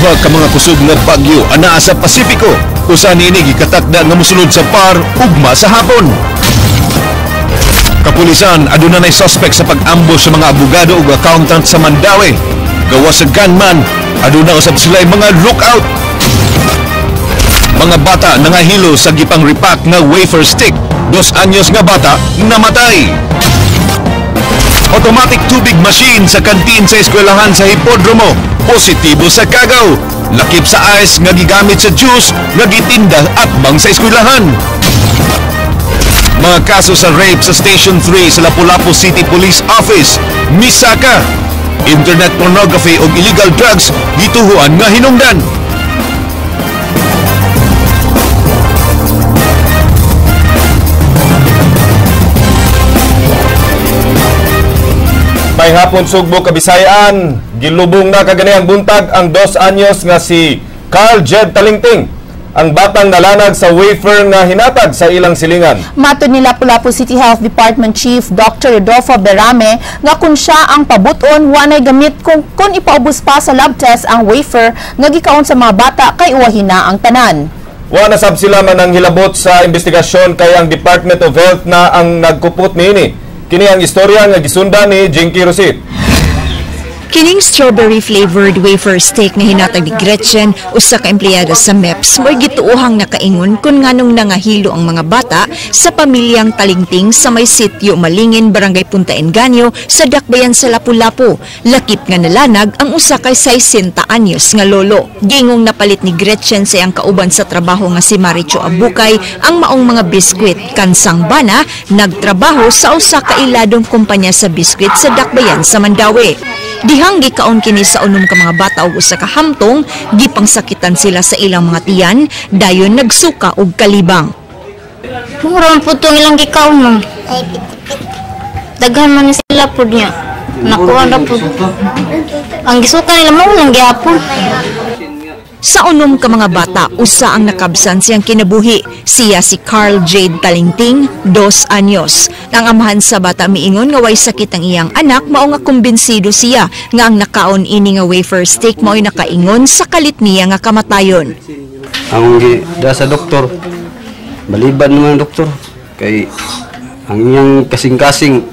Duha ka mga kusog nga bagyo anaa sa Pasipiko. Usa niini gikatakda nga mosunod sa par ugma sa hapon. Kapulisan aduna nay suspect sa pag-ambush sa mga abogado ug accountant sa Mandaue. Gawas sa gunman, aduna usab sila mga lookout. Mga bata nangahilo sa gipang repack nga wafer stick. 2 anyos nga bata namatay. Automatic tubig machine sa kantin sa eskwelahan sa Hipodromo. Positibo sa kagaw. Lakip sa ice nga gigamit sa juice nga gitinda atbang sa eskwelahan. Mga kaso sa rape sa Station 3 sa Lapu-Lapu City Police Office. Misaka. Internet pornography o illegal drugs gituhuan nga hinungdan. May hapon Sugbo, Kabisayan, gilubong na kaganihang buntag ang 2 anyos nga si Carl Jed Talingting, ang batang nalanag sa wafer nga hinatag sa ilang silingan. Matod ni Lapu-Lapu City Health Department Chief Dr. Rodolfo Berame nga kung siya ang pabuton wanay gamit kung ipaubos pa sa lab test ang wafer nga gikaon sa mga bata kay uwahina ang tanan. Wa nasab sila man ang hilabot sa investigasyon kay ang Department of Health na ang nagkupot niini. Kini ang istorya nga gisundan ni Jinky Rosit. Kining strawberry-flavored wafer steak na hinatag ni Gretchen, usa ka empleyado sa MEPS, mo'y gituuhang nakaingon kung nganong nangahilo ang mga bata sa pamilyang Talingting sa may sitio Malingin, Barangay Punta Enganyo, sa Dakbayan sa Lapu-Lapu. Lakip nga nalanag ang usa kay 60 anyos nga lolo. Gingong napalit ni Gretchen sa iyang kauban sa trabaho nga si Maricho Abukay ang maong mga biskwit. Kansang bana, nagtrabaho sa usa ka iladong kumpanya sa biskwit sa Dakbayan sa Mandaue. Dihang gikaon kini sa unom ka mga bata ug usa ka hamtong, gipangsakitan sila sa ilang mga tiyan, dayon nagsuka og kalibang. Mura man pud tong ilang gikaon mo. Daghan man sila pud niya. Nakuha na pud. Ang gisuka nila mo lang gihapon. Sa unom ka mga bata, usa ang nakabsan siyang kinabuhi. Siya si Carl Jade Talingting, 2 anyos. Ang amahan sa bata miingon nga way sakit ang iyang anak, mao nga kumbinsido siya nga ang nakaon ini nga wafer steak mao'y nakaingon sa kalit niya nga kamatayon. Ang da sa doktor, maliban naman doktor, kay ang iyang kasing-kasing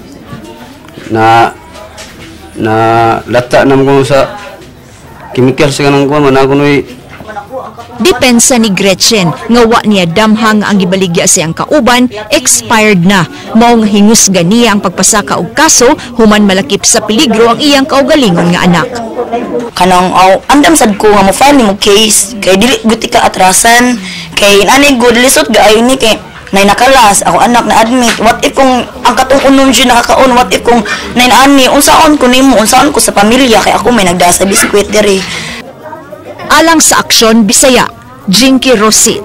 na lata naman ko sa chemical sa kanang kuwan, manakunoy. Depensa ni Gretchen, nga wa niya damhang ang gibaligya siyang kauban, expired na. Mao nga hingusga niya ang pagpasaka og kaso, human malakip sa peligro ang iyang kaugalingon nga anak. Kanang andam sad ko nga mo file mo case kay dili guti ka atrasan kay ani good lisod gaayon ni kay nay nakalas ako anak na admit. What if kung ang katong unom siya nakakaon, what if kung nay ani unsaon ko nimo, unsaon ko sa pamilya kay ako may nagdasa biskwit diri. Alang sa aksyon, Bisaya, Jinky Rosit.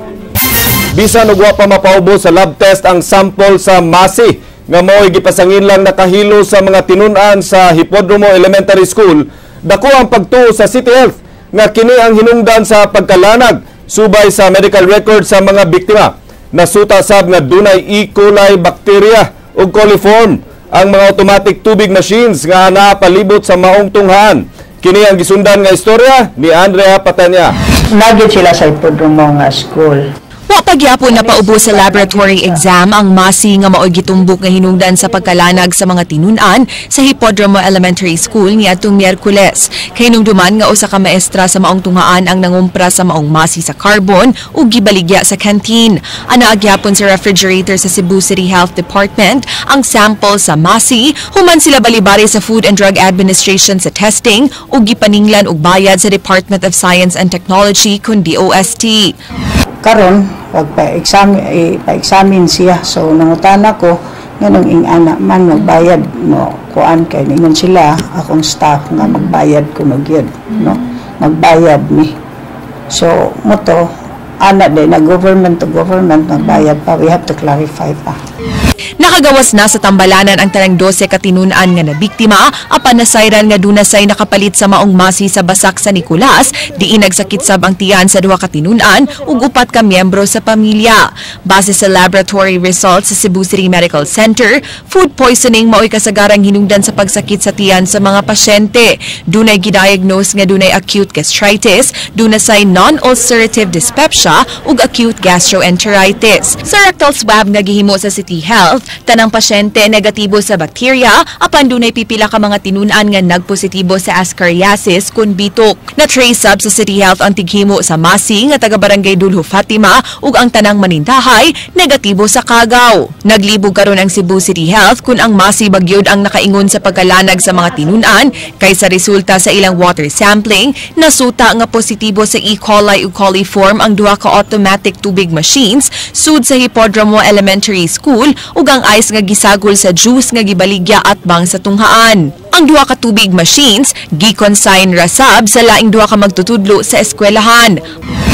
Bisan ug wa pa mapaubo sa lab test ang sample sa Masi nga mo'y gipasangin lang nakahilo sa mga tinun-an sa Hipodromo Elementary School. Dako ang pagtuo sa City Health nga kini ang hinungdan sa pagkalanag subay sa medical record sa mga biktima. Nasuta sab nga dunay E. coli bacteria ug coliform ang mga automatic tubig machines nga napalibot sa maong tunghaan. Kini ang gisundan nga istorya ni Andrea Patanya. Nagit sila sa Hipodromo nga school. Wa pagyapon na paubo sa laboratory exam ang Masi nga mao'y gitumbok nga hinungdan sa pagkalanag sa mga tinun-an sa Hipodromo Elementary School niadtong Miyerkules. Kay hinungduman nga usa ka maestra sa maong tunghaan ang nangumpra sa maong Masi sa carbon ug gibaligya sa canteen. Ana agyapon sa refrigerator sa Cebu City Health Department ang sample sa Masi, human sila balibari sa Food and Drug Administration sa testing ug gipaninglan og bayad sa Department of Science and Technology kun DOST. Karon wag pa-examine siya. So nangutana ko nganong ing anak man magbayad mo kuan kay ningon sila akong staff nga magbayad ko magyud no. Magbayad mi. So moto ana de na government to government magbayad pa, we have to clarify pa. Nakagawas na sa tambalanan ang tanang 12 katinunan nga nabiktima apan nasayran nga dunasay nakapalit sa maong masi sa basak sa Nicolas diin nagsakit sab ang tiyan sa duha katinunan ug upat ka miyembro sa pamilya. Base sa laboratory results sa Cebu City Medical Center, food poisoning mao'y kasagarang hinungdan sa pagsakit sa tiyan sa mga pasyente. Dunay gidiagnose nga dunay acute gastritis, dunasay non-ulcerative dyspepsia ug acute gastroenteritis. Sa rectal swab nga gihimo sa City Health, tanang pasyente negatibo sa bakterya apan dunay pipila ka mga tinunan nga nagpositibo sa ascariasis kun bitok. Na-trace sab sa City Health ang tighimo sa Masi nga taga Barangay Dulho Fatima ug ang tanang manindahay negatibo sa Cagaw. Naglibog karon ang Cebu City Health kun ang Masi bagyod ang nakaingon sa pagkalanag sa mga tinunan kaysa resulta sa ilang water sampling nasuta nga positibo sa E. coli ug coliform ang duha ka automatic tubig machines sud sa Hipodromo Elementary School ug ang ice nga gisagol sa juice nga gibaligya at bang sa tunghaan. Ang duha ka tubig machines gi-consign rasab sa laing duha ka magtutudlo sa eskwelahan.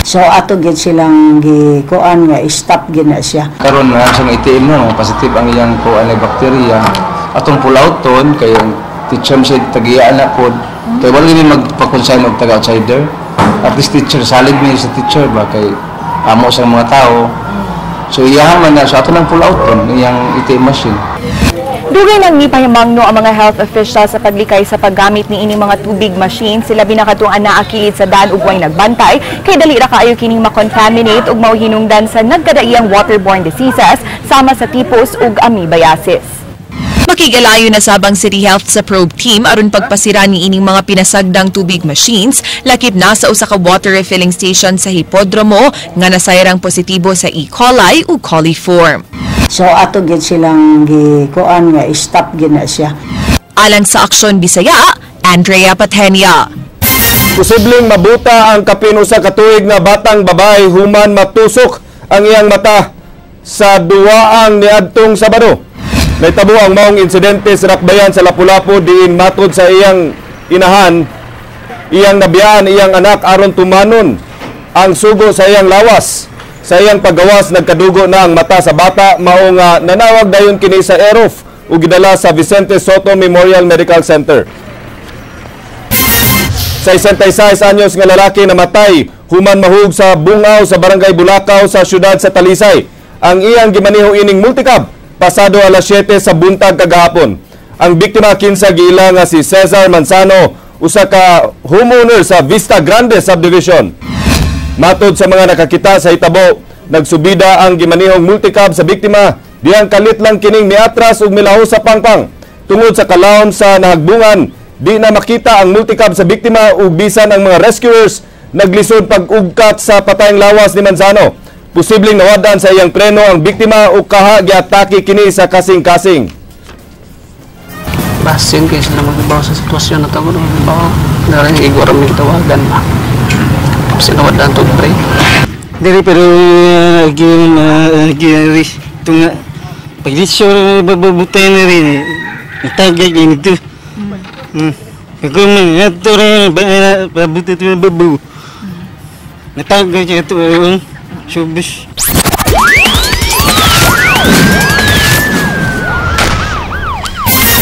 So ato gid silang gikuan nga stop gid na siya. Karon na sa itim no, positive ang iyang kuan na bakterya. Atong pulauton kay ang teacher siya tagiyaan na pod. Kay wala ni magpa-consign og taga outsider. At least teacher salig mi sa teacher ba kay amo sa mga tao. So iyahan man na sa ato lang pulauton iyang ATM machine. Dugay nang nipahimangno ang mga health officials sa paglikay sa paggamit ni ining mga tubig machine. Sila binakatuan na akilid sa daan ug way nagbantay kay dali ra kaayo kining makontaminate ug mauhinungdan sa nagkadaiyang waterborne diseases sama sa typhus ug amoebiasis. Makigalayo na sabang City Health sa probe team aron pagpasira ni ining mga pinasagdang tubig machines lakip na sa usa ka water refilling station sa Hipodromo nga nasayrang positibo sa E. coli ug coliform. So ato gid silang gikuan nga stop gid na siya. Alang sa Aksyon Bisaya, Andrea Patenia. Posibleng mabuta ang kapin usa ka tuig na batang babae human matusok ang iyang mata sa duwaang niadtong Sabado. Naitabo ang maong insidente sa Rakbayan sa Lapu-Lapu diin matod sa iyang inahan, iyang nabiyaan iyang anak aron tumanon ang sugo sa iyang lawas. Sa iyang paggawas nagkadugo na ang mata sa bata mao nga nanawag dayon kini sa EROF ug gidala sa Vicente Soto Memorial Medical Center. Sa 66 anyos nga lalaki namatay human mahug sa bungaw sa Barangay Bulacau sa siyudad sa Talisay. Ang iyang gimaniho ining multicab pasado alas 7 sa buntag kagahapon. Ang biktima kinsa giila nga si Cesar Manzano, usa ka homeowner sa Vista Grande Subdivision. Matod sa mga nakakita sa hitabo, nagsubida ang gimanihong multicab sa biktima diyang kalit lang kining miatras ug milaho sa pangpang. Tungod sa kalawom sa nahagbungan, di na makita ang multicab sa biktima ug bisan ang mga rescuers naglisod pag-ugkat sa patayng lawas ni Manzano. Posibleng nawadan sa iyang preno ang biktima ug kaha giatake kini sa kasing-kasing. Basin kayo sila magbabaw sa sitwasyon na tago ng magbabaw. Narin igor ang tawagan ba. Kasi nawadan to pre. Dari pero gini itu nga pagdisyo babutay na rin natagay ganito. Ako man ito rin babutay ito babu. Natagay ito showbiz.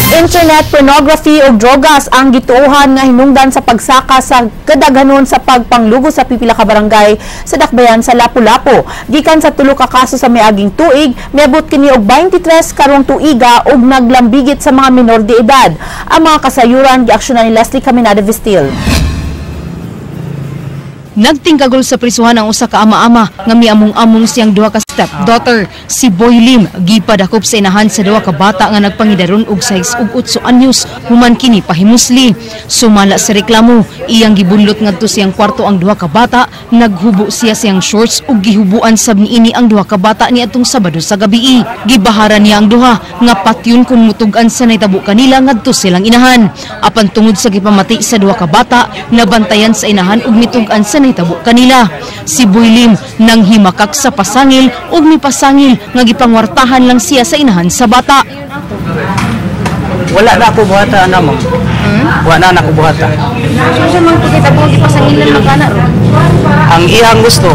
Internet pornography o drogas ang gituohan nga hinungdan sa pagsaka sa kadaghanon sa pagpanglugo sa pipila ka barangay sa Dakbayan sa Lapu-Lapu. Gikan sa tulo ka kaso sa miaging tuig, miabot kini og 23 karong tuiga ug naglambigit sa mga minor de edad. Ang mga kasayuran giaksyonan ni Leslie Caminada Vistil. Nagtingkagol sa prisuhan ang usa ka ama-ama nga miamong-among siyang duha ka stepdaughter. Si Boy Lim gipadakop sa inahan sa duha ka bata nga nagpangidaron og 6 ug 8 anyos human kini pahimusli. Sumala sa reklamo, iyang gibunlot ngadto siyang kwarto ang duha ka bata, naghubo siya siyang shorts ug gihubuan sab niini ang duha ka bata niadtong Sabado sa gabii. Gibaharan niya ang duha nga patyon kun mutug-an sa nahitabo kanila ngadto silang inahan. Apan tungod sa gipamati sa duha ka bata, nabantayan sa inahan ug mitug-an sa nahitabo kanila. Si Boy Lim nang himakak sa pasangil ug mipasangil nga gipangwartahan lang siya sa inahan sa bata. Wala na ako buhata na mo. Wala na ako buhata. So sa mga pagkitabo gipasangil lang magana ro. ang iyang gusto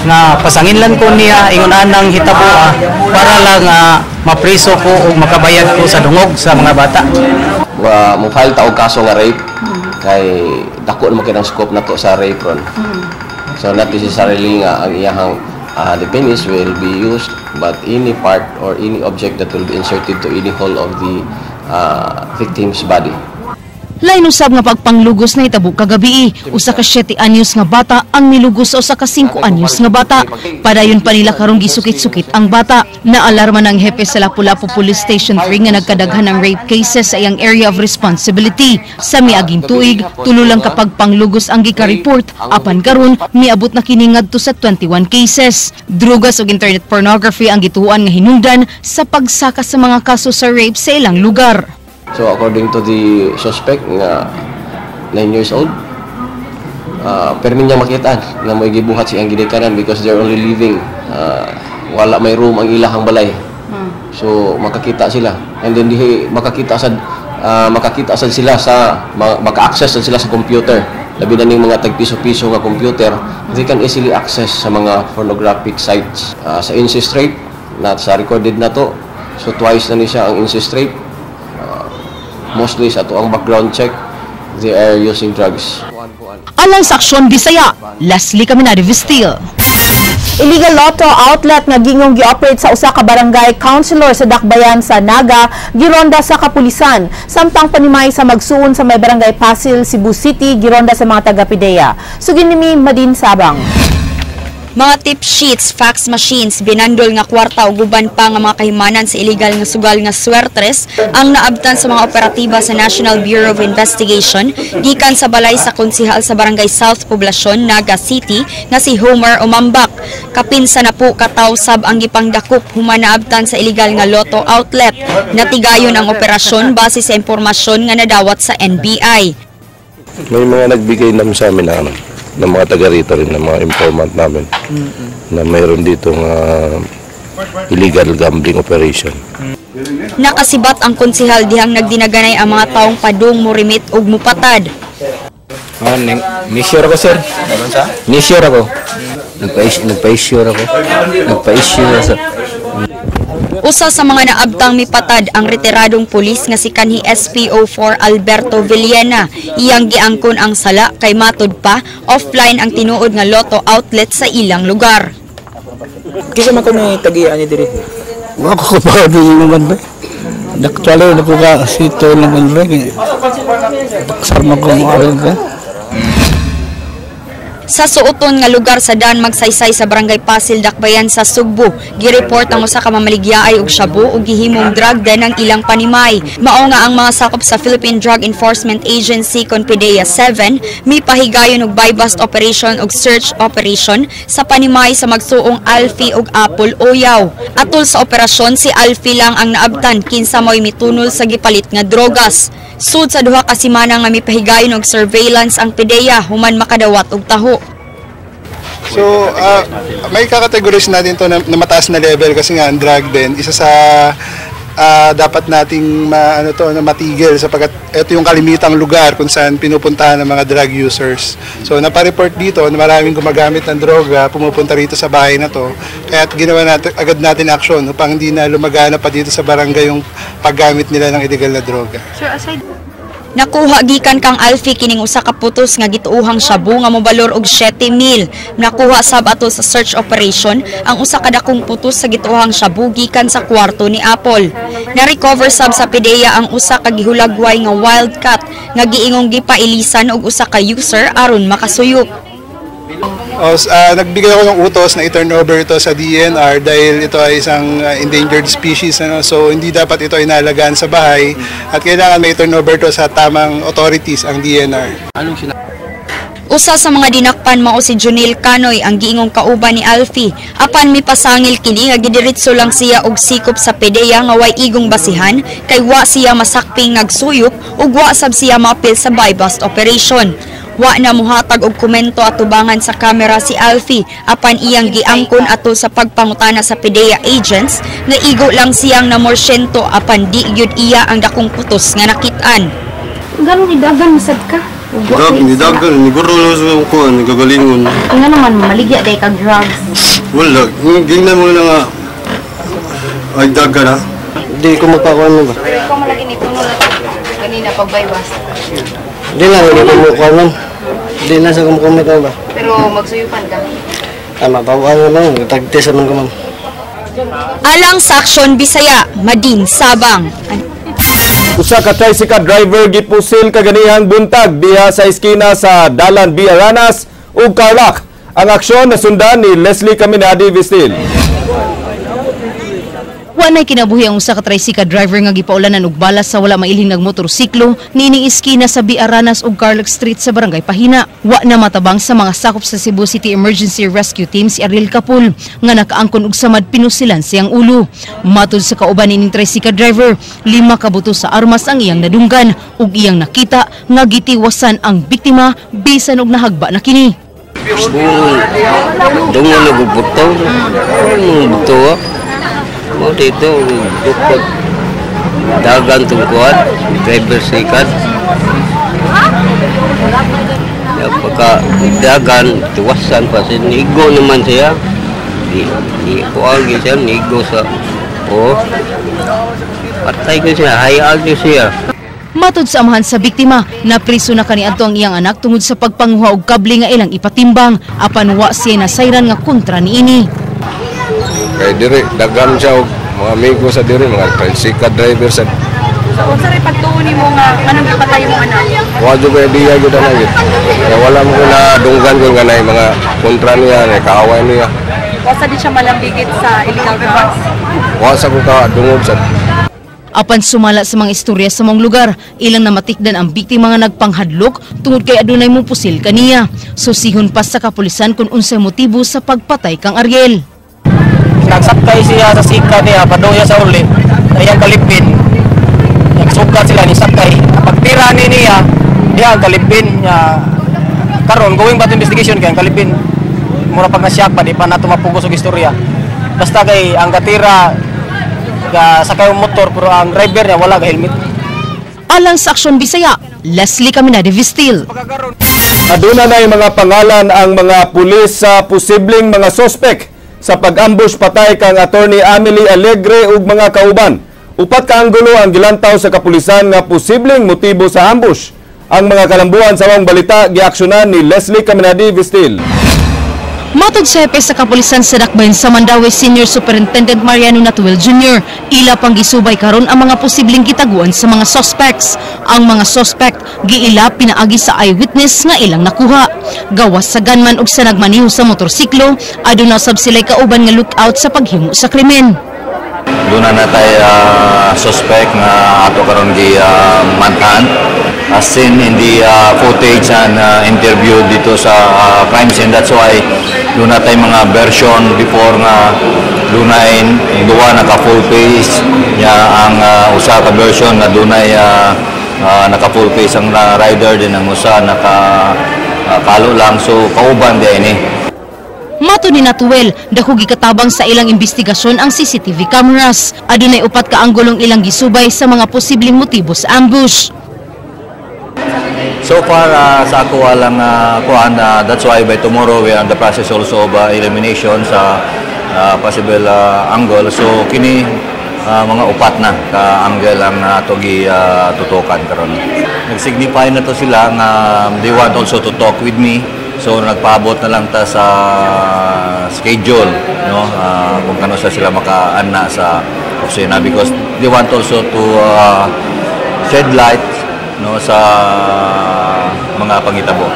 na pasanginlan ko niya ingon anang hitabo para lang mapriso ko o makabayad ko sa dungog sa mga bata. Mo file ta og kaso nga rape kay dako naman kinang scope nato sa rape ron. So not necessarily nga ang iyang the penis will be used, but any part or any object that will be inserted to any hole of the victim's body. Lain usab nga pagpanglugos na itabo kagabi. Usa ka 7 anyos nga bata ang nilugos sa usa ka 5 anyos nga bata. Padayon pa nila karong gisukit-sukit ang bata. Naalarma ng hepe sa Lapu-Lapu Police Station 3 nga nagkadaghan ng rape cases sa iyang area of responsibility. Sa miaging tuig, tulo lang kapag panglugos ang gika-report. Apan karon miabot na kini ngadto sa 21 cases. Drugas ug internet pornography ang gituan nga hinungdan sa pagsaka sa mga kaso sa rape sa ilang lugar. So according to the suspect nga 9 years old, permi niya makitaan nga may gibuhat siyang gidikanan because they're only living. Wala may room ang ilahang balay. So makakita sila. And then makakita sad sila sa maka-access sila sa computer. Labi na ning mga tagpiso-piso nga computer, they can easily access sa mga pornographic sites. Sa incest rape na sa recorded na to. So twice na ni siya ang incest rape. Mostly sa ang background check, they are using drugs. Alang sa Aksyon Bisaya, Leslie Caminado Vistil. Illegal lotto outlet nga gingong gi-operate sa usa ka barangay councilor sa Dakbayan sa Naga, gironda sa kapulisan. Samtang panimay sa magsuon sa may barangay Pasil, Cebu City, gironda sa mga taga-PIDEA. Sugin nimi Madin Sabang. Mga tip sheets, fax machines, binandol nga kwarta o guban pa nga mga kahimanan sa illegal nga sugal nga swertres ang naabtan sa mga operatiba sa National Bureau of Investigation gikan sa balay sa konsihal sa Barangay South Poblacion, Naga City nga si Homer Umambak. Kapinsa na po katawsab ang gipangdakop human naabtan sa illegal nga lotto outlet. Natigayon ang operasyon base sa impormasyon nga nadawat sa NBI. May mga nagbigay naman sa amin ng mga taga rito rin, ng mga informant namin na mayroon ditong illegal gambling operation. Nakasibat ang konsihal dihang nagdinaganay ang mga taong padung, murimit ug mupatad. Ni-sure ako, sir. Ni-sure ako. Nagpa-issue ako. Usa sa mga naabtang mipatad ang retiradong pulis nga si kanhi SPO4 Alberto Villena. Iyang giangkon ang sala kay matud pa offline ang tinuod nga lotto outlet sa ilang lugar. Kisa man ko ni tagian ni diri. Wa ko pa di man ba. Actually na ko ka sito naman rin. Sama ko mo aron ka. Sa suoton nga lugar sa daan magsaysay sa Barangay Pasil, Dakbayan sa Sugbo, gireport ang usa ka mamaligyaay og shabu ug gihimong drug den ang ilang panimay. Mao nga ang mga sakop sa Philippine Drug Enforcement Agency kon PIDEA 7 mipahigayon og buy-bust operation ug search operation sa panimay sa magsuong Alfie ug Apple Oyaw. Atol sa operasyon si Alfie lang ang naabtan kinsa mo'y mitunol sa gipalit nga drogas. Sud sa duha ka semana nga mipahigayon og surveillance ang PIDEA human makadawat og taho. So, may kakategorize natin to na mataas na level kasi nga ang drug din isa sa dapat nating matigil sapagkat ito yung kalimitang lugar kung saan pinupuntahan ng mga drug users. So, napareport dito na maraming gumagamit ng droga, pumupunta rito sa bahay na to. Kaya ginawa natin, agad natin action upang hindi na lumagana pa dito sa barangay yung paggamit nila ng illegal na droga. Sir, aside nakuha gikan kang Alfie kining usa ka putos nga gituuhang shabu nga mobalor og 7,000. Nakuha sab atol sa search operation ang usa ka dakong putos sa gituuhang shabu gikan sa kwarto ni Apple. Na-recover sab sa PIDEA ang usa ka gihulagway nga wildcat nga giingong gipailisan og usa ka user aron makasuyop. Nagbigay ako ng utos na i-turn over ito sa DNR dahil ito ay isang endangered species. So hindi dapat ito inalagaan sa bahay at kailangan may turn over ito sa tamang authorities ang DNR. Usa sa mga dinakpan mao si Junil Canoy ang giingong kauban ni Alfie. Apan mipasangil kini nga gidiretso lang siya og sikop sa PIDEA nga way igong basihan kay wa siya masakping nagsuyop ug wa sab siya maapil sa buy-bust operation. Wa na muhatag og komento at tubangan sa kamera si Alfie apan iyang giangkon ato sa pagpangutana sa PIDEA agents nga igo lang siyang namorsyento apan di gyud iya ang dakong putos nga nakit-an. Ganong idagan masad ka? Nidagan, niguro na sa kuhan, nagagalingon. Ano naman, maligya day kag drugs. Wala, gingnan mo na nga. Ay, daga na. Hindi ko magpakuhan mo ba? Pero ikaw malagi nito no kanina pagbaywas. Hindi lang, hindi ko magpakuhan mo. Hindi na sa kumukumit mo ba? Pero magsuyupan ka. Tama, pakuhan mo lang, tagtis naman ko man. Alang sa Aksyon Bisaya, Madin, Sabang. Usa ka tricycle driver gipusil kaganihang buntag diha sa eskina sa Dalan B. Aranas ug Carlac. Ang aksyon nasundan ni Leslie Caminadi Vistil. Wanay kinabuhi ang usa ka tricycle driver nga gipaulanan og balas sa wala mailhing nagmotorsiklo niini eskina sa B. Aranas ug Carlac Street sa Barangay Pahina. Wa na matabang sa mga sakop sa Cebu City Emergency Rescue Team si Ariel Capul nga nakaangkon og samad pinusilan siyang ulo. Matud sa kauban nining tricycle driver, 5 ka buto sa armas ang iyang nadunggan ug iyang nakita nga gitiwasan ang biktima bisan og nahagba na kini. Dungan na bubutaw. Ano buto? Mo dito dukot dagan tungkuan driver sikat ya pagka dagan tuwasan pa nigo naman siya di kuagi siya nigo sa patay ko siya hayal siya. Matud sa amahan sa biktima, napriso na kaniadto ang iyang anak tungod sa pagpanguha og kable nga ilang ipatimbang apan wa siya nasayran nga kontra niini. Kaya diri, dagan siya o mga amigo sa diri, mga tricycle driver sa... So, kung sa'yo pagtuunin mo nga, anong ipatay mo anak? Wadyo kaya diya yun na yun. Kaya wala mo na dunggan ko nga na mga kontra niya, kaaway niya. Wasa di siya malambigit sa illegal drugs? Wasa ko ka dungog sa... Apan sumala sa mga istorya sa mong lugar, ilang namatikdan ang biktima nga nagpanghadlok tungod kay adunay mong pusil kaniya. Susihon pa sa kapulisan kung unsay motibo sa pagpatay kang Ariel. Nagsakay siya sa sika niya, padoya sa uli, iyang kalipin. Nagsukat sila ni sakay. Pagtira niya, iyang kalipin niya. Karon, going back to investigation kaya ang kalipin. Mura pag nasyak pa, di pa nato mapugos og istorya. Basta kay ang katira, sakay yung motor, pero ang driver niya wala ka helmet. Alang sa Aksyon Bisaya, Leslie Caminadi Vistil. Aduna na yung mga pangalan ang mga pulis sa posibleng mga sospek sa pag-ambush patay kang Attorney Amelie Alegre ug mga kauban. Upat ka anggulo ang gilantaw sa kapulisan nga posibleng motibo sa ambush. Ang mga kalambuan sa mga balita giaksyonan ni Leslie Caminadi Vistil. Matod sa hepe sa kapulisan sa Dakbayan sa Mandaue Senior Superintendent Mariano Natuel Jr., ila pang gisubay karon ang mga posibleng gitaguan sa mga suspects. Ang mga suspect giila pinaagi sa eyewitness nga ilang nakuha. Gawas sa gunman ug sa nagmaneho sa motorsiklo, aduna sab sila'y kauban nga lookout sa paghimo sa krimen. Doon na tayo suspect nga ato karon gi mantan. As seen in the footage and interview dito sa crime scene. That's why doon na tayo mga version before nga doon na duwa naka full face niya ang usa ka version na doon ay naka full face ang rider din ang usa naka kalo lang, so kauban din ni. Mato ni Natuel, dako gikatabang sa ilang investigasyon ang CCTV cameras. Adunay upat ka anggulong ilang gisubay sa mga posibleng motibo sa ambush. So far, sa ako walang kuhan, that's why by tomorrow we are in the process also of elimination sa possible angle. So kini mga upat na ka angle ang togi tutukan karon. Nag-signify na to sila nga they want also to talk with me. So nagpaabot na lang ta sa schedule, no? Kung kano sila makaana sa opisina because they want also to shed light, no, sa mga pangitabo.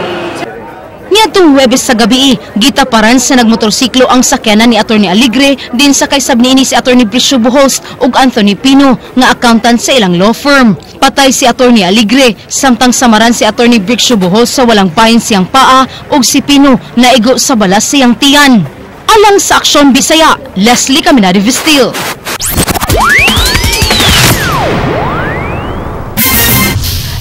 Niadtong Huwebes sa gabi, gitaparan sa nagmotorsiklo ang sakyanan ni Attorney Alegre din sa kaysab niini si Attorney Bricio Buhost ug Anthony Pino nga accountant sa ilang law firm. Patay si Attorney Alegre, samtang samaran si Attorney Bricio Buhost sa walang pahin siyang paa ug si Pino naigo sa balas siyang tiyan. Alang sa Aksyon Bisaya, Leslie Caminadi Vistil.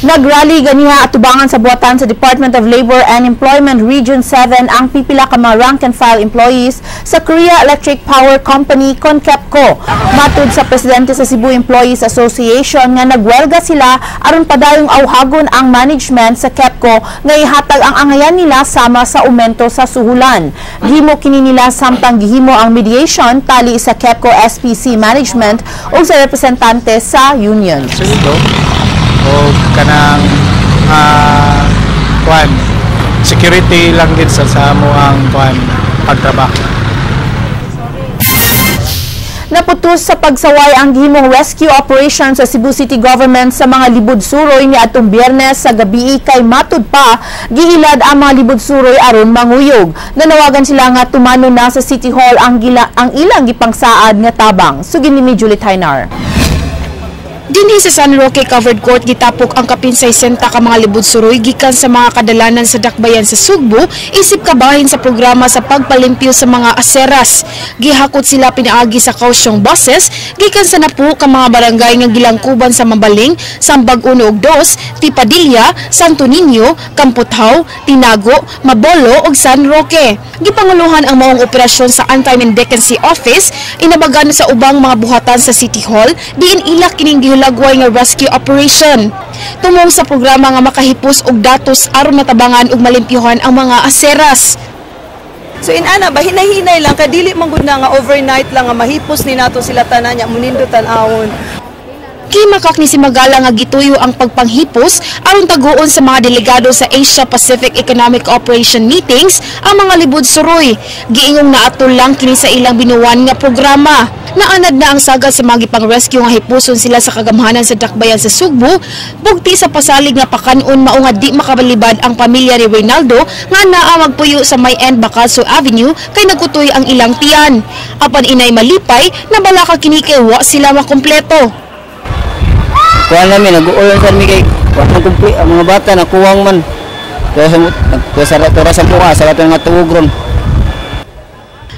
Nagrally ganiha at tubangan sa buhatan sa Department of Labor and Employment Region 7 ang pipila ka mga rank and file employees sa Korea Electric Power Company (CONCEPCO). Matud sa presidente sa Cebu Employees Association nga nagwelga sila aron padayong awhagon ang management sa KEPCO nga ihatag ang angayan nila sama sa aumento sa suhulan. Gihimo kini nila samtang gihimo ang mediation tali sa KEPCO SPC management ug sa representante sa union. O kanang security lang din sa amo ang pagtrabaho. Naputos sa pagsaway ang gihimong rescue operation sa Cebu City Government sa mga libod-suroy ni atong Biyernes sa gabi kay matud pa gihilad ang mga libod-suroy aron manguyog. Nanawagan sila nga tumano na sa City Hall ang ilang gipangsaad nga tabang. Sugin ni Juliet Hainar. Dinhi sa San Roque Covered Court gitapok ang kapin 60 ka mga libod-suroy gikan sa mga kadalanan sa dakbayan sa Sugbo isip kabahin sa programa sa pagpalimpyo sa mga aseras. Gihakot sila pinaagi sa kausyong buses gikan sa napuo ka mga barangay nga gilangkuban sa Mabaling, Sambag 1 ug 2, Tipadilla, Santo Niño, Kamputhaw, Tinago, Mabolo ug San Roque. Gipanguluhan ang maong operasyon sa Anti-Mendicancy Office inabagan sa ubang mga buhatan sa City Hall diin ilak kining lagway nga rescue operation. Tumong sa programa nga makahipos og datos aron matabangan ug malimpyuhan ang mga aseras. So inana ba hinay-hinay lang kadili man gud na nga overnight lang nga mahipos ni nato sila tanan nya munindu tan-awon. Kimakak ni si Magala nga gituyo ang pagpanghipos aron taguon sa mga delegado sa Asia Pacific Economic Cooperation meetings ang mga libod-suroy. Giingong naatol lang kini sa ilang binuwan nga programa. Naanad na ang sagad sa mga gipang-rescue nga hipuson sila sa kagamhanan sa dakbayan sa Sugbo, bugti sa pasalig nga pakanon mao nga di makabalibad ang pamilya ni Reynaldo nga naa magpuyo sa May End Bacalso Avenue kay nagkutoy ang ilang tiyan. Apan inay malipay nabala ka kini kay wa sila makompleto. Kuha namin, nag-uulan sa kami kay ang mga bata na kuwang man. Kaya sa mukha, sa lahat nga tuwog ron.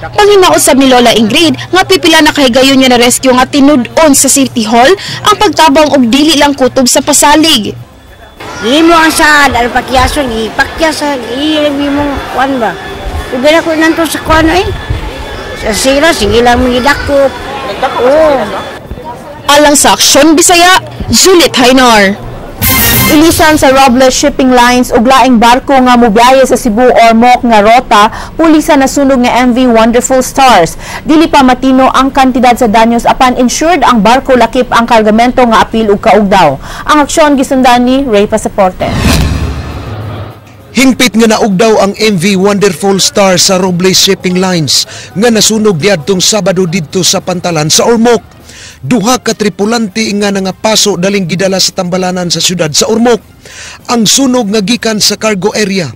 Panghimaot sa Lola Ingrid, nga pipila na kahigayon niya na rescue nga tinud-on sa City Hall ang pagtabang og dili lang kutob sa pasalig. Himo ang saan, alpakyason, ipakyasan, ilagay mong kuwan ba? Ugan ako nanto sa kuwan Sa sira, sige lang magidakop. Oo. Alang sa Aksyon Bisaya, Juliet Hainar. Ilisan sa Robles Shipping Lines ug laing barko nga mobiyahe sa Cebu Ormoc nga rota pulisan na sunog nga MV Wonderful Stars. Dili pa matino ang kantidad sa danyos apan insured ang barko lakip ang kargamento nga apil ug kaugdaw. Ang aksyon gisundan ni Ray Pasaporte. Hingpit nga naugdaw ang MV Wonderful Star sa Robles Shipping Lines nga nasunog niadtong Sabado didto sa Pantalan sa Ormoc. Duha ka tripulante nga nangapaso daling gidala sa tambalanan sa syudad sa Ormoc. Ang sunog nga gikan sa cargo area.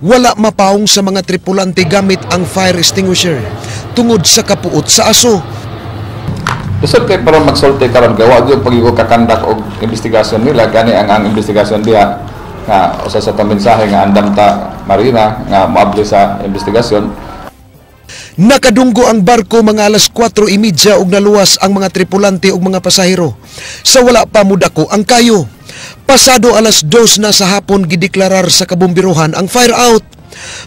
Wala mapaong sa mga tripulante gamit ang fire extinguisher tungod sa kapuot sa aso. Isod kay para magsulti karon gawa gyud pag kakandak og investigasyon nila gani ang investigasyon diha nga usa sa mensahe nga andam ta marina nga moabli sa investigasyon. Nakadunggo ang barko mga alas 4:30 ug naluwas ang mga tripulante ug mga pasahero. Sa wala pa mudako ang kayo. Pasado alas 2 na sa hapon gideklarar sa kabombiruhan ang fire out.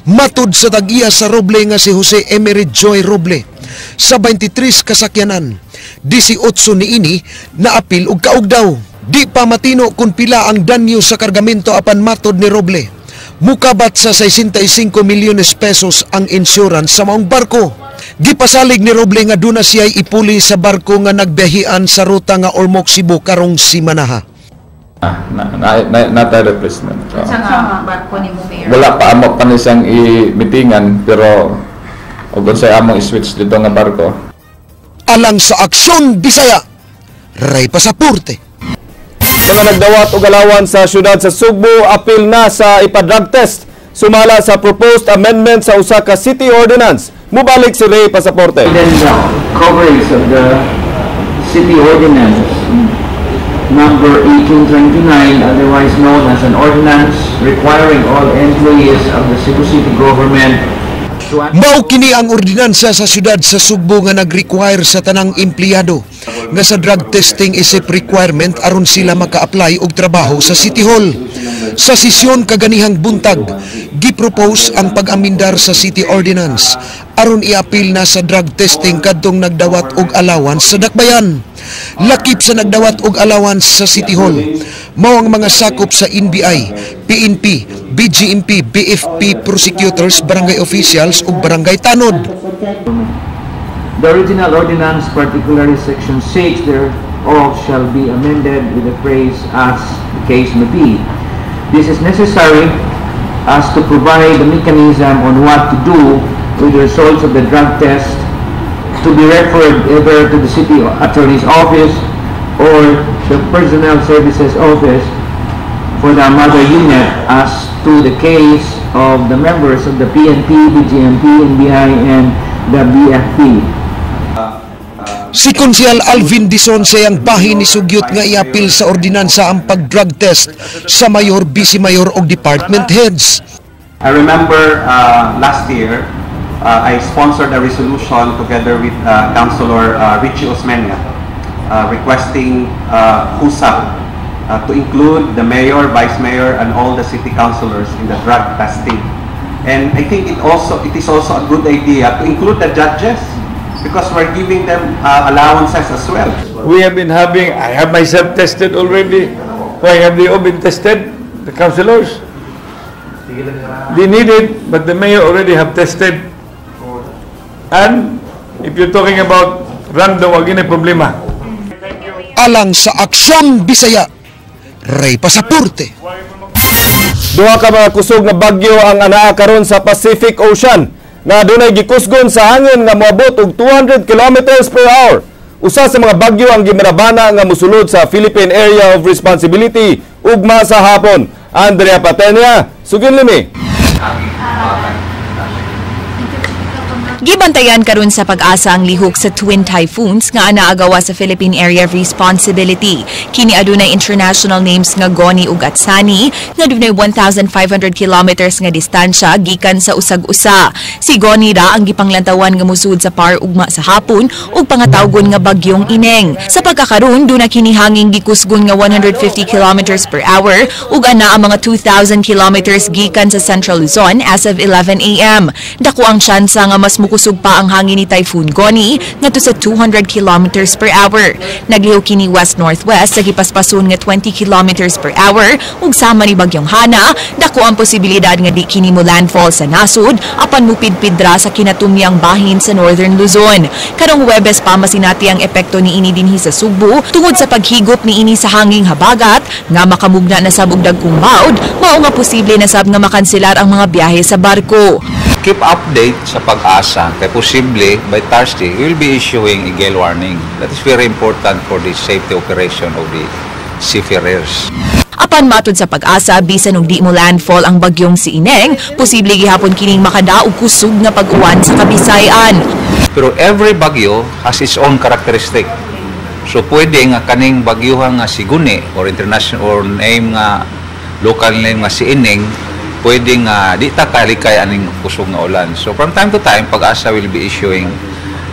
Matud sa tag-iya sa Roble nga si Jose Emery Joy Roble. Sa 23 kasakyanan, 18 niini naapil og kaugdaw. Di pa matino kung pila ang danyo sa kargamento apan matod ni Roble. Mukabat sa 65 milyones pesos ang insurance sa maong barko. Gipasalig ni Roble nga duna siya'y ipuli sa barko nga nagbiyahian sa ruta nga Ormoc Cebu karong Simanaha. Replacement. Wala pa amo pa ni siyang i-meetingan pero og unsay among i-switch dito nga barko. Alang sa Aksyon Bisaya, Ray Pasaporte. Mga nagdawat o galawan sa syudad sa Sugbo, apil na sa ipa-drug test. Sumala sa proposed amendment sa usa ka city ordinance. Mubalik si Ray Pasaporte. Coverage of the city ordinance number 1829, otherwise known as an ordinance requiring all employees of the Cebu City government Mao kini ang ordinansa sa syudad sa Sugbo nga nag-require sa tanang empleyado nga sa drug testing isip requirement aron sila maka-apply og trabaho sa City Hall. Sa sesyon kaganihang buntag, gipropose ang pag-amendar sa City Ordinance aron i-apil na sa drug testing kadtong nagdawat og allowance sa dakbayan. Lakip sa nagdawat og allowance sa City Hall mao ang mga sakop sa NBI, PNP, BGMP, BFP, prosecutors, barangay officials ug barangay tanod. The original ordinance, particularly section 6 thereof, shall be amended with the phrase as the case may be. This is necessary as to provide a mechanism on what to do with the results of the drug test to be referred either to the City Attorney's Office or the Personnel Services Office for the mother unit as to the case of the members of the PNP, BGMP, NBI, and the BFP. Si Konsehal Alvin Dizon sayang bahin ni sugyot nga iapil sa ordinansa ang pag-drug test sa mayor, vice-mayor o department heads. I remember last year, I sponsored a resolution together with Councilor Richie Osmeña requesting HUSAP to include the mayor, vice mayor, and all the city councilors in the drug testing. And I think it is also a good idea to include the judges because we're giving them allowances as well. We have been having, I have myself tested already. Why have they all been tested? The councilors? They need it, but the mayor already have tested. And if you're talking about random, wag yun ay problema. Alang sa Aksyon Bisaya, Ray Pasaporte. Duha ka mga kusog na bagyo ang anaa karon sa Pacific Ocean na dunay gikusgon sa hangin nga moabot og 200 kilometers per hour. Usa sa mga bagyo ang gimirabana nga mosulod sa Philippine Area of Responsibility ugma sa hapon. Andrea Patenia, sugin limi. Gibantayan karon sa pag-asa ang lihok sa twin typhoons nga anaagawa sa Philippine Area of Responsibility. Kini adunay international names nga Goni ug Atsani nga dunay 1,500 kilometers nga distansya gikan sa usag-usa. Si Goni ra ang gipanglantawan nga musud sa par ugma sa hapon ug pangatawgon nga bagyong Ineng. Sa pagkakaron duna kini hanging gikusgon nga 150 kilometers per hour ug ana ang mga 2,000 kilometers gikan sa Central Luzon as of 11 a.m. Dako ang tsansa nga mas kusog pa ang hangin ni Typhoon Goni ngadto sa 200 kilometers per hour. Nagliho kini west-northwest sa gipaspason nga 20 kilometers per hour ug sama ni bagyong Hana, dako ang posibilidad nga di kini mo landfall sa nasod apan mupid-pidra sa kinatumyang bahin sa Northern Luzon. Karong Huwebes pa masinati ang epekto ni ini dinhi sa Sugbo tungod sa paghigop ni ini sa hanging habagat nga makamugna na sab og dagkong bawd, mao nga posible na sab nga makanselar ang mga biyahe sa barko. Keep update sa pag-asa kay posible by Thursday we will be issuing a gale warning. That is very important for the safety operation of the seafarers. Apan matod sa pag-asa bisan og di mo landfall ang bagyong si Ineng, posible gihapon kining makadaog kusog nga pag-uwan sa Kabisayan. Pero every bagyo has its own characteristic. So pwede nga kaning bagyuhan nga si Guni or international or name nga local name nga si Ineng pwedeng di ta kalikay aning kusog nga ulan. So from time to time, pag-asa will be issuing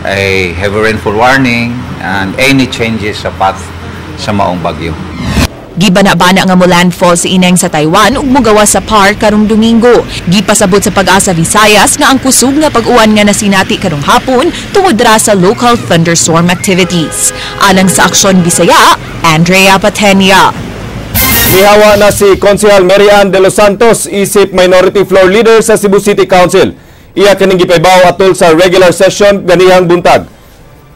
a heavy rainfall warning and any changes sa path sa maong bagyo. Gibana-bana nga mo landfall si Ineng sa Taiwan ug mogawa sa par karong Domingo. Gipasabot sa pag-asa Visayas nga ang kusog nga pag-uwan nga nasinati karong hapon tungod ra sa local thunderstorm activities. Alang sa Aksyon Bisaya, Andrea Patenia. Mihawa na si Konsehal Marian de los Santos isip Minority Floor Leader sa Cebu City Council. Iya kining gipaybaw atol sa regular session ganihang buntag.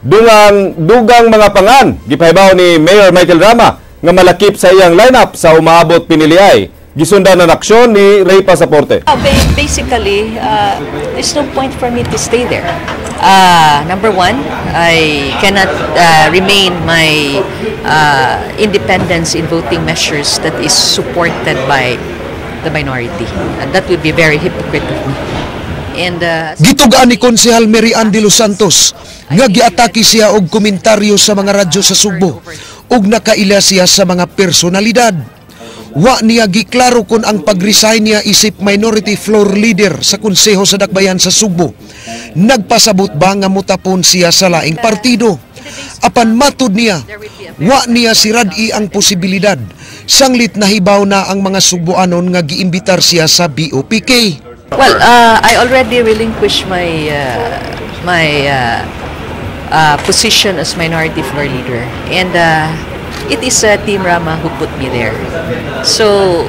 Dugang mga pangan gipaybaw ni Mayor Michael Rama nga malakip sa iyang lineup sa umaabot piniliay. Gisundan ng aksyon ni Ray Pasaporte. Basically, there's no point for me to stay there. Number one, I cannot remain my independence in voting measures that is supported by the minority. And that would be very hypocritical of me. And gitugaan ni Konsehal Marian de los Santos nga giatake siya og komentaryo sa mga radyo sa Sugbo ug nakaila siya sa mga personalidad. Wa niya giklaro kung ang pag-resign niya isip minority floor leader sa Konseho sa Dakbayan sa Sugbo. Nagpasabot ba nga mutapon siya sa laing partido? Apan matud niya, wa niya sirad-i ang posibilidad. Sanglit nahibaw na ang mga Sugboanon nga giimbitar siya sa BOPK. Well, I already relinquished my position as minority floor leader, and it is Team Rama who put me there. So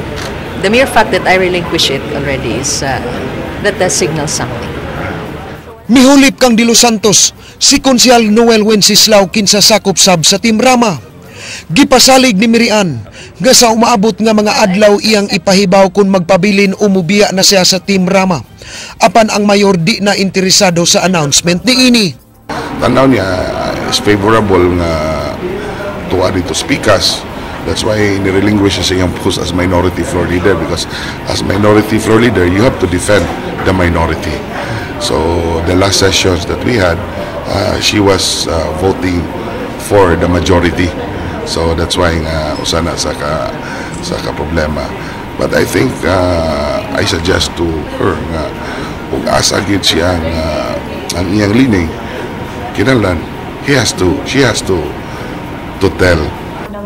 the mere fact that I relinquish it already is that signals something. Mihulip kang Di Los Santos, si Konsyal Noel Wenceslao kinsa sakop sab sa Team Rama. Gipasalig ni Mirian nga sa umaabot nga mga adlaw iyang ipahibaw kung magpabilin umubiya na siya sa Team Rama. Apan ang mayor di na interesado sa announcement ni ini. Tanaw niya is favorable nga tuwa dito speakers. That's why nirelinquish siya sa iyang post as minority floor leader, because as minority floor leader, you have to defend the minority. So the last sessions that we had, she was voting for the majority. So that's why usana sa ka problema. But I think I suggest to her nga kung asa gid siya ang iyang lining, kinahanglan she has to tell.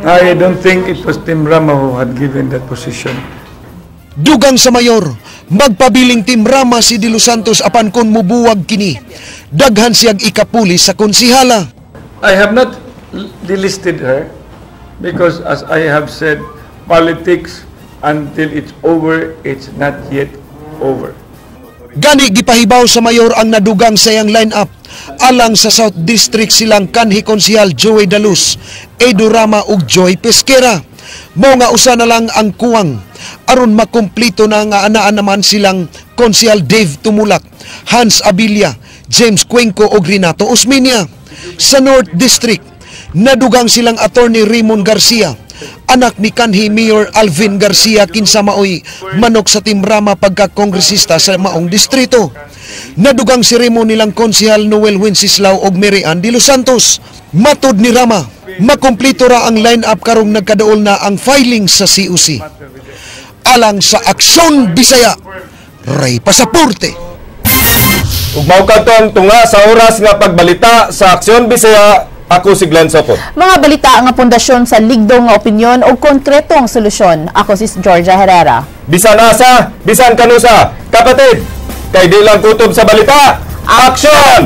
I don't think it was Team Rama who had given that position. Dugang sa mayor, magpabiling Team Rama si Di Los Santos apan kon mubuwag kini. Daghan siyag ikapuli sa konsihala. I have not delisted her because, as I have said, politics until it's over, it's not yet over. Gani gipahibaw sa mayor ang nadugang sa iyang lineup. Alang sa South District silang kanhi konsihal Joey Dalus, Edo Rama ug Joy Pesquera. Mo nga usa na lang ang kuwang aron makumplito na nga anaan naman silang konsihal Dave Tumulak, Hans Abilia, James Cuenco ug Renato Osmeña. Sa North District, nadugang silang attorney Raymond Garcia, anak ni kanhi Mayor Alvin Garcia kinsa maoy manok sa Team Rama pagka-kongresista sa maong distrito. Nadugang si Remo nilang konsihal Noel Wenceslao og Mirian Di Los Santos. Matod ni Rama, makumplito ra ang line-up karong nagkadaol na ang filing sa COC. Alang sa Aksyon Bisaya, Ray Pasaporte. Ug mao kadtong tunga sa oras nga pagbalita sa Aksyon Bisaya. Ako si Glenn Sopot. Mga balita nga pundasyon sa ligdong nga opinyon o konkretong solusyon. Ako si Georgia Herrera. Bisan asa, bisan kanusa, kapatid, kay di lang kutob sa balita, aksyon!